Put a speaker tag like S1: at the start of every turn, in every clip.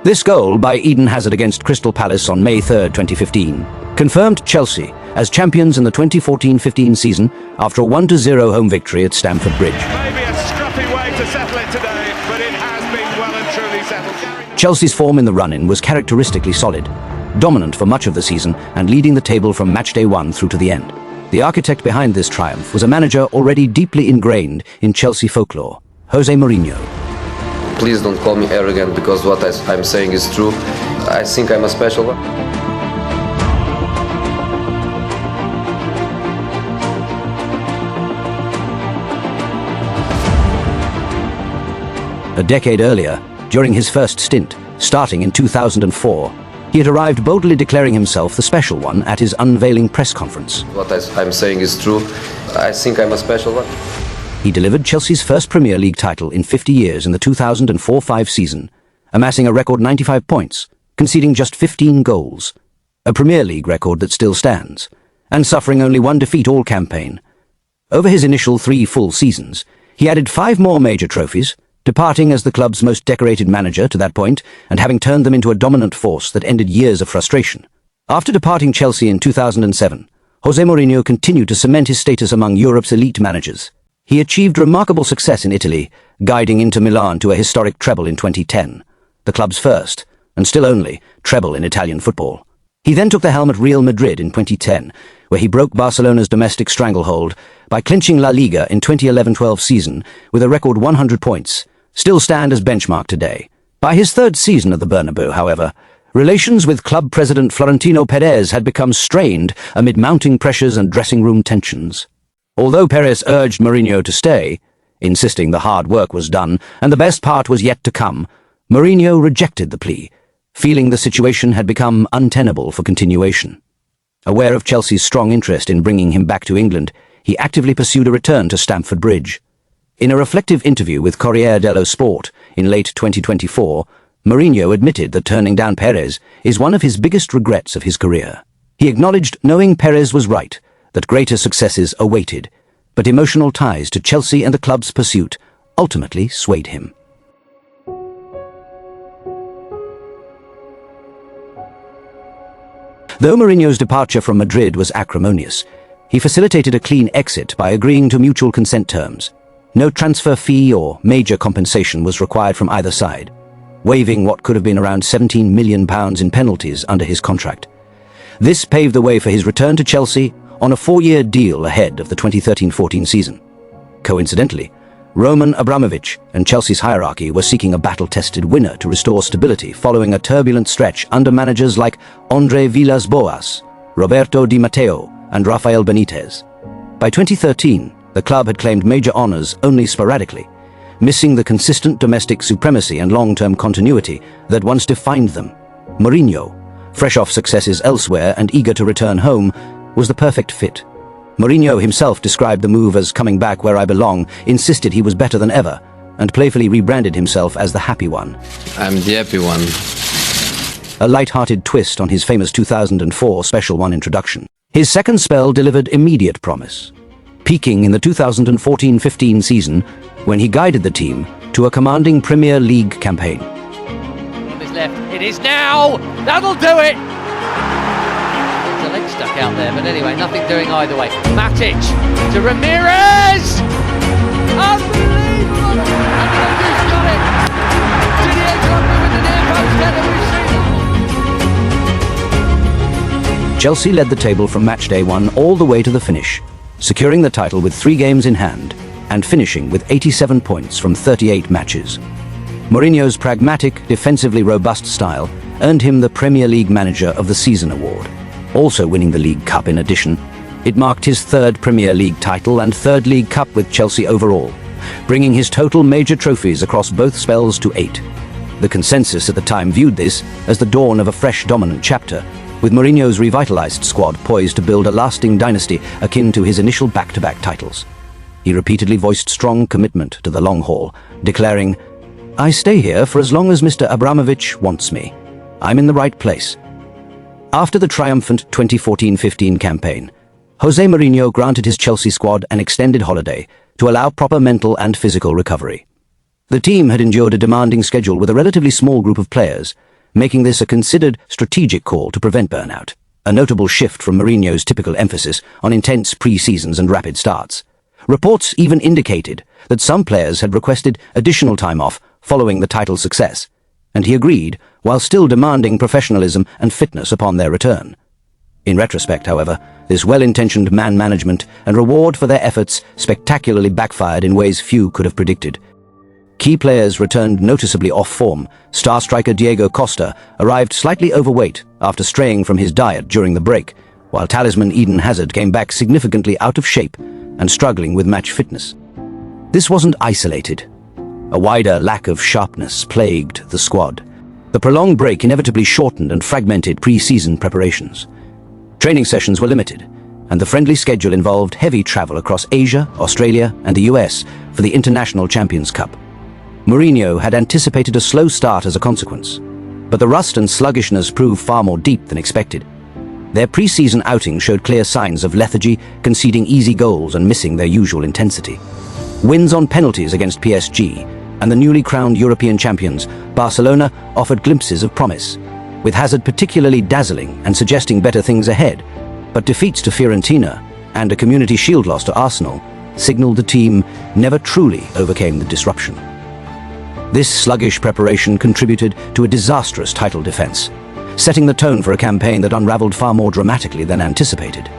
S1: This goal by Eden Hazard against Crystal Palace on May 3, 2015, confirmed Chelsea as champions in the 2014-15 season after a 1-0 home victory at Stamford Bridge.
S2: Maybe a scruffy way to settle it today, but it has been well and truly settled.
S1: Chelsea's form in the run-in was characteristically solid, dominant for much of the season and leading the table from matchday 1 through to the end. The architect behind this triumph was a manager already deeply ingrained in Chelsea folklore, Jose Mourinho.
S3: Please don't call me arrogant, because what I'm saying is true. I think I'm a special one.
S1: A decade earlier, during his first stint, starting in 2004, he had arrived boldly declaring himself the special one at his unveiling press conference.
S3: What I'm saying is true. I think I'm a special one.
S1: He delivered Chelsea's first Premier League title in 50 years in the 2004-05 season, amassing a record 95 points, conceding just 15 goals, a Premier League record that still stands, and suffering only one defeat all campaign. Over his initial 3 full seasons, he added 5 more major trophies, departing as the club's most decorated manager to that point and having turned them into a dominant force that ended years of frustration. After departing Chelsea in 2007, Jose Mourinho continued to cement his status among Europe's elite managers. He achieved remarkable success in Italy, guiding Inter Milan to a historic treble in 2010, the club's first, and still only, treble in Italian football. He then took the helm at Real Madrid in 2010, where he broke Barcelona's domestic stranglehold by clinching La Liga in 2011-12 season with a record 100 points, still stand as benchmark today. By his 3rd season at the Bernabeu, however, relations with club president Florentino Perez had become strained amid mounting pressures and dressing room tensions. Although Perez urged Mourinho to stay, insisting the hard work was done and the best part was yet to come, Mourinho rejected the plea, feeling the situation had become untenable for continuation. Aware of Chelsea's strong interest in bringing him back to England, he actively pursued a return to Stamford Bridge. In a reflective interview with Corriere dello Sport in late 2024, Mourinho admitted that turning down Perez is one of his biggest regrets of his career. He acknowledged knowing Perez was right, that greater successes awaited, but emotional ties to Chelsea and the club's pursuit ultimately swayed him. Though Mourinho's departure from Madrid was acrimonious, he facilitated a clean exit by agreeing to mutual consent terms. No transfer fee or major compensation was required from either side, waiving what could have been around £17 million in penalties under his contract. This paved the way for his return to Chelsea on a 4-year deal ahead of the 2013-14 season. Coincidentally, Roman Abramovich and Chelsea's hierarchy were seeking a battle-tested winner to restore stability following a turbulent stretch under managers like Andre Villas-Boas, Roberto Di Matteo, and Rafael Benitez. By 2013, the club had claimed major honours only sporadically, missing the consistent domestic supremacy and long-term continuity that once defined them. Mourinho, fresh off successes elsewhere and eager to return home, was the perfect fit. Mourinho himself described the move as coming back where I belong, insisted he was better than ever, and playfully rebranded himself as the happy one.
S3: I'm the happy one.
S1: A light-hearted twist on his famous 2004 Special One introduction. His second spell delivered immediate promise, peaking in the 2014-15 season when he guided the team to a commanding Premier League campaign.
S4: It is now! That'll do it! The leg stuck out there, but anyway, nothing doing either way. Matic to Ramirez! Unbelievable! And who's got it? Diego Costa with the near post header, we've seen.
S1: Chelsea led the table from matchday 1 all the way to the finish, securing the title with 3 games in hand and finishing with 87 points from 38 matches. Mourinho's pragmatic, defensively robust style earned him the Premier League Manager of the Season award, also winning the League Cup in addition. It marked his 3rd Premier League title and 3rd League Cup with Chelsea overall, bringing his total major trophies across both spells to 8. The consensus at the time viewed this as the dawn of a fresh dominant chapter, with Mourinho's revitalized squad poised to build a lasting dynasty akin to his initial back-to-back titles. He repeatedly voiced strong commitment to the long haul, declaring, "I stay here for as long as Mr. Abramovich wants me. I'm in the right place." After the triumphant 2014-15 campaign, Jose Mourinho granted his Chelsea squad an extended holiday to allow proper mental and physical recovery. The team had endured a demanding schedule with a relatively small group of players, making this a considered strategic call to prevent burnout, a notable shift from Mourinho's typical emphasis on intense pre-seasons and rapid starts. Reports even indicated that some players had requested additional time off following the title success, and he agreed while still demanding professionalism and fitness upon their return. In retrospect, however, this well-intentioned man management and reward for their efforts spectacularly backfired in ways few could have predicted. Key players returned noticeably off form. Star striker Diego Costa arrived slightly overweight after straying from his diet during the break, while talisman Eden Hazard came back significantly out of shape and struggling with match fitness. This wasn't isolated. A wider lack of sharpness plagued the squad. The prolonged break inevitably shortened and fragmented pre-season preparations. Training sessions were limited, and the friendly schedule involved heavy travel across Asia, Australia, and the US for the International Champions Cup. Mourinho had anticipated a slow start as a consequence, but the rust and sluggishness proved far more deep than expected. Their pre-season outing showed clear signs of lethargy, conceding easy goals and missing their usual intensity. Wins on penalties against PSG and the newly crowned European champions, Barcelona, offered glimpses of promise, with Hazard particularly dazzling and suggesting better things ahead. But defeats to Fiorentina and a Community Shield loss to Arsenal signaled the team never truly overcame the disruption. This sluggish preparation contributed to a disastrous title defense, setting the tone for a campaign that unraveled far more dramatically than anticipated.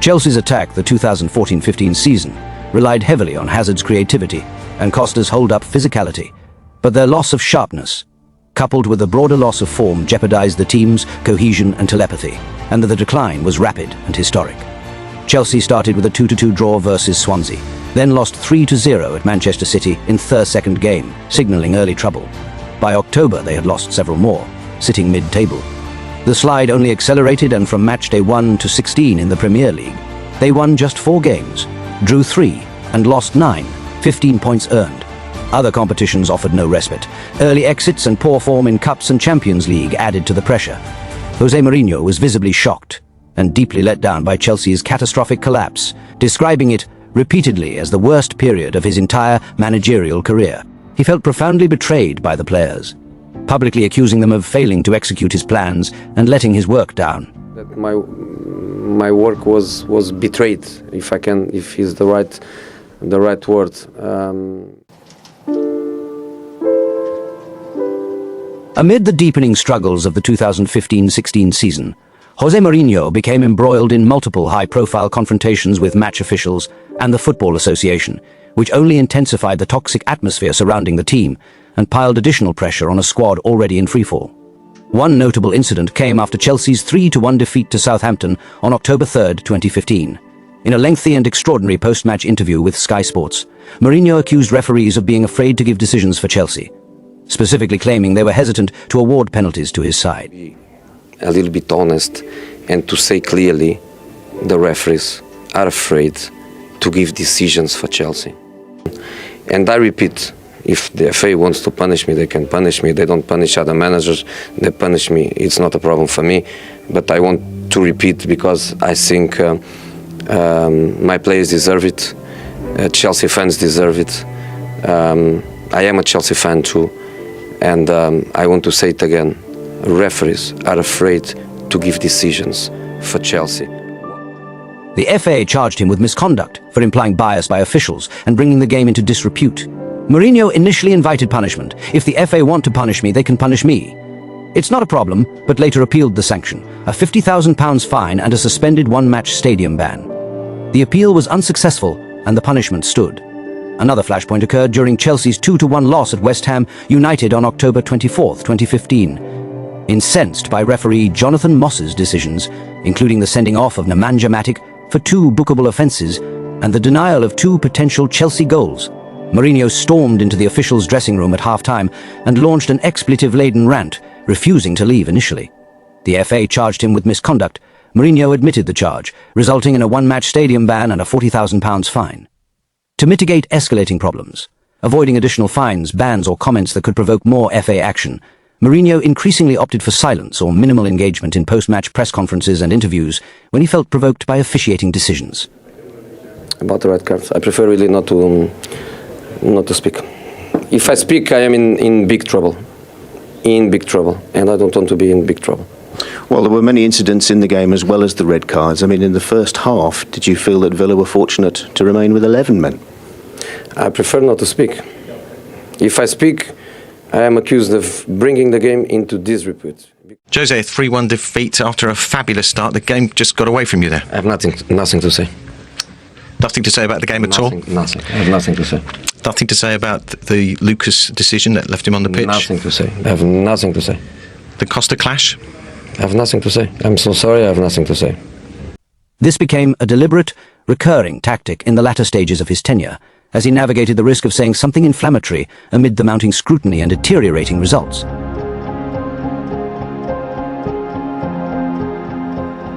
S1: Chelsea's attack the 2014-15 season relied heavily on Hazard's creativity and Costa's hold-up physicality, but their loss of sharpness, coupled with a broader loss of form, jeopardized the team's cohesion and telepathy, and the decline was rapid and historic. Chelsea started with a 2-2 draw versus Swansea, then lost 3-0 at Manchester City in their second game, signaling early trouble. By October, they had lost several more, sitting mid-table. The slide only accelerated, and from matchday 1 to 16 in the Premier League, they won just 4 games, drew 3, and lost 9, 15 points earned. Other competitions offered no respite. Early exits and poor form in Cups and Champions League added to the pressure. Jose Mourinho was visibly shocked and deeply let down by Chelsea's catastrophic collapse, describing it repeatedly as the worst period of his entire managerial career. He felt profoundly betrayed by the players, publicly accusing them of failing to execute his plans and letting his work down.
S3: That my work was betrayed, if is the right word.
S1: Amid the deepening struggles of the 2015-16 season, Jose Mourinho became embroiled in multiple high-profile confrontations with match officials and the Football Association, which only intensified the toxic atmosphere surrounding the team and piled additional pressure on a squad already in freefall. One notable incident came after Chelsea's 3-1 defeat to Southampton on October 3, 2015. In a lengthy and extraordinary post-match interview with Sky Sports, Mourinho accused referees of being afraid to give decisions for Chelsea, specifically claiming they were hesitant to award penalties to his side.
S3: A little bit honest and to say clearly the referees are afraid to give decisions for Chelsea. And I repeat, if the FA wants to punish me, they can punish me. They don't punish other managers, they punish me. It's not a problem for me. But I want to repeat because I think my players deserve it. Chelsea fans deserve it. I am a Chelsea fan too. And I want to say it again. Referees are afraid to give decisions for Chelsea.
S1: The FA charged him with misconduct for implying bias by officials and bringing the game into disrepute. Mourinho initially invited punishment. If the FA want to punish me, they can punish me. It's not a problem, but later appealed the sanction, a £50,000 fine and a suspended one-match stadium ban. The appeal was unsuccessful and the punishment stood. Another flashpoint occurred during Chelsea's 2-1 loss at West Ham United on October 24, 2015. Incensed by referee Jonathan Moss's decisions, including the sending off of Nemanja Matic for 2 bookable offences and the denial of 2 potential Chelsea goals, Mourinho stormed into the officials' dressing room at half-time and launched an expletive-laden rant, refusing to leave initially. The FA charged him with misconduct. Mourinho admitted the charge, resulting in a one-match stadium ban and a £40,000 fine. To mitigate escalating problems, avoiding additional fines, bans or comments that could provoke more FA action, Mourinho increasingly opted for silence or minimal engagement in post-match press conferences and interviews when he felt provoked by officiating decisions.
S3: About the red cards, I prefer really not to speak. If I speak, I am in big trouble. in big trouble, and I don't want to be in big trouble.
S5: Well, there were many incidents in the game as well as the red cards. I mean, in the first half, did you feel that Villa were fortunate to remain with 11 men?
S3: I prefer not to speak. If I speak, I am accused of bringing the game into disrepute.
S6: Jose, 3-1 defeat after a fabulous start. The game just got away from you there.
S3: I have nothing to say.
S6: Nothing to say about the game at all?
S3: Nothing. I have nothing to say.
S6: Nothing to say about the Lucas decision that left him on the pitch?
S3: Nothing to say. I have nothing to say.
S6: The Costa clash?
S3: I have nothing to say. I'm so sorry, I have nothing to say.
S1: This became a deliberate, recurring tactic in the latter stages of his tenure, as he navigated the risk of saying something inflammatory amid the mounting scrutiny and deteriorating results.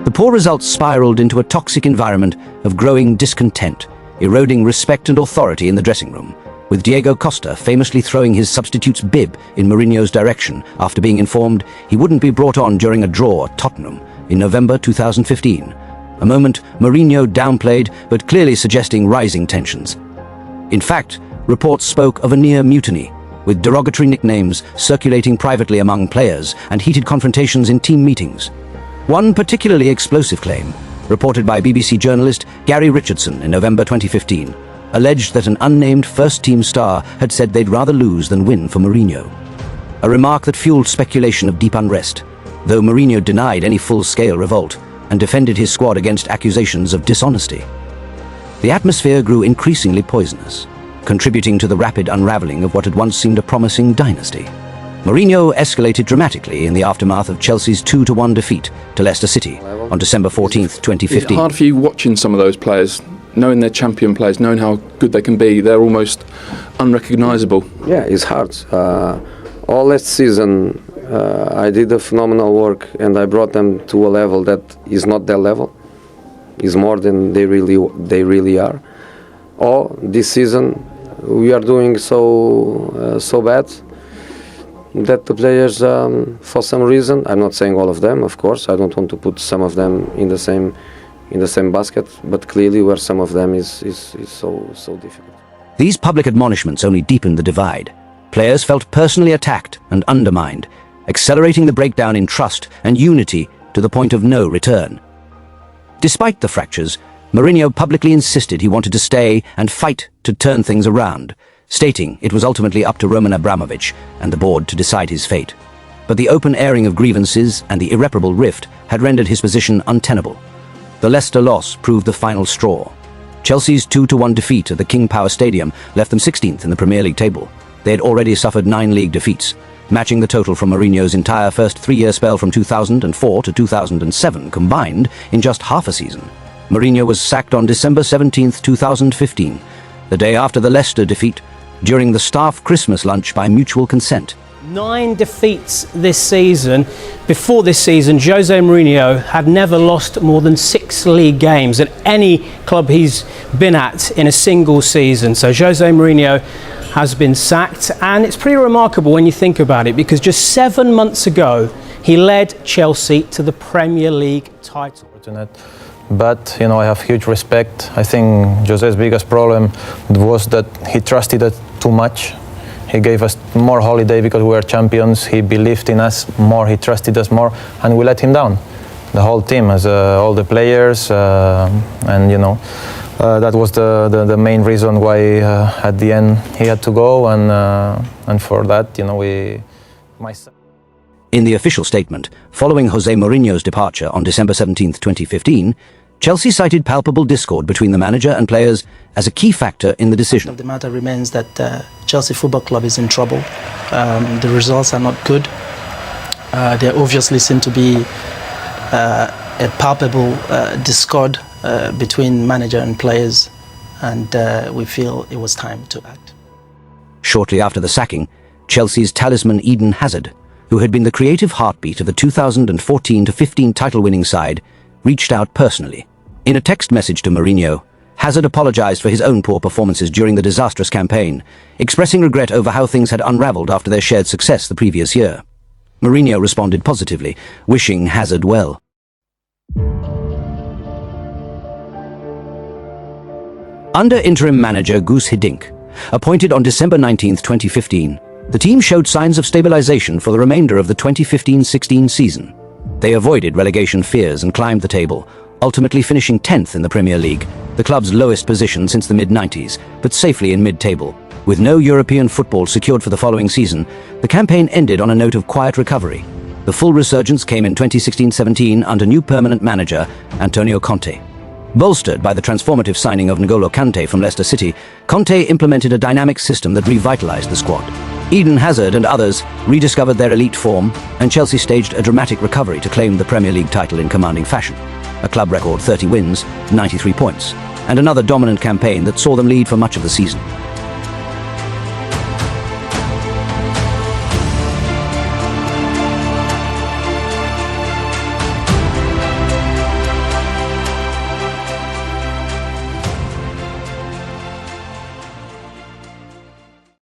S1: The poor results spiraled into a toxic environment of growing discontent, eroding respect and authority in the dressing room, with Diego Costa famously throwing his substitute's bib in Mourinho's direction after being informed he wouldn't be brought on during a draw at Tottenham in November 2015, a moment Mourinho downplayed but clearly suggesting rising tensions. In fact, reports spoke of a near mutiny, with derogatory nicknames circulating privately among players and heated confrontations in team meetings. One particularly explosive claim, reported by BBC journalist Gary Richardson in November 2015, alleged that an unnamed first-team star had said they'd rather lose than win for Mourinho. A remark that fueled speculation of deep unrest, though Mourinho denied any full-scale revolt and defended his squad against accusations of dishonesty. The atmosphere grew increasingly poisonous, contributing to the rapid unraveling of what had once seemed a promising dynasty. Mourinho escalated dramatically in the aftermath of Chelsea's 2-1 defeat to Leicester City on December 14th, 2015.
S7: Is it hard for you watching some of those players, knowing they're champion players, knowing how good they can be? They're almost unrecognisable.
S3: Yeah, it's hard. All last season, I did a phenomenal work, and I brought them to a level that is not their level. Is more than they really are. Or this season, we are doing so bad that the players, for some reason, I'm not saying all of them, of course, I don't want to put some of them in the same basket, but clearly where some of them is so difficult.
S1: These public admonishments only deepened the divide. Players felt personally attacked and undermined, accelerating the breakdown in trust and unity to the point of no return. Despite the fractures, Mourinho publicly insisted he wanted to stay and fight to turn things around, stating it was ultimately up to Roman Abramovich and the board to decide his fate. But the open airing of grievances and the irreparable rift had rendered his position untenable. The Leicester loss proved the final straw. Chelsea's 2-1 defeat at the King Power Stadium left them 16th in the Premier League table. They had already suffered 9 league defeats, matching the total from Mourinho's entire first 3-year spell from 2004 to 2007 combined in just half a season. Mourinho was sacked on December 17, 2015, the day after the Leicester defeat, during the staff Christmas lunch by mutual consent.
S8: 9 defeats this season. Before this season, Jose Mourinho had never lost more than 6 league games at any club he's been at in a single season. So Jose Mourinho has been sacked, and it's pretty remarkable when you think about it, because just 7 months ago he led Chelsea to the Premier League title.
S9: But I have huge respect. I think Jose's biggest problem was that he trusted us too much. He gave us more holiday because we were champions. He believed in us more. He trusted us more, and we let him down. The whole team, as all the players, and that was the main reason why at the end he had to go, and for that,
S1: In the official statement, following Jose Mourinho's departure on December 17, 2015, Chelsea cited palpable discord between the manager and players as a key factor in the decision.
S10: The matter remains that Chelsea Football Club is in trouble. The results are not good. There obviously seem to be a palpable discord between manager and players, and we feel it was time to act.
S1: Shortly after the sacking, Chelsea's talisman Eden Hazard, who had been the creative heartbeat of the 2014-15 title-winning side, reached out personally. In a text message to Mourinho, Hazard apologized for his own poor performances during the disastrous campaign, expressing regret over how things had unraveled after their shared success the previous year. Mourinho responded positively, wishing Hazard well. Under interim manager Guus Hiddink, appointed on December 19, 2015, The team showed signs of stabilisation for the remainder of the 2015-16 season. They avoided relegation fears and climbed the table, ultimately finishing 10th in the Premier League, the club's lowest position since the mid-90s, but safely in mid-table. With no European football secured for the following season, the campaign ended on a note of quiet recovery. The full resurgence came in 2016-17 under new permanent manager Antonio Conte. Bolstered by the transformative signing of N'Golo Kante from Leicester City, Conte implemented a dynamic system that revitalised the squad. Eden Hazard and others rediscovered their elite form, and Chelsea staged a dramatic recovery to claim the Premier League title in commanding fashion. A club record 30 wins, 93 points, and another dominant campaign that saw them lead for much of the season.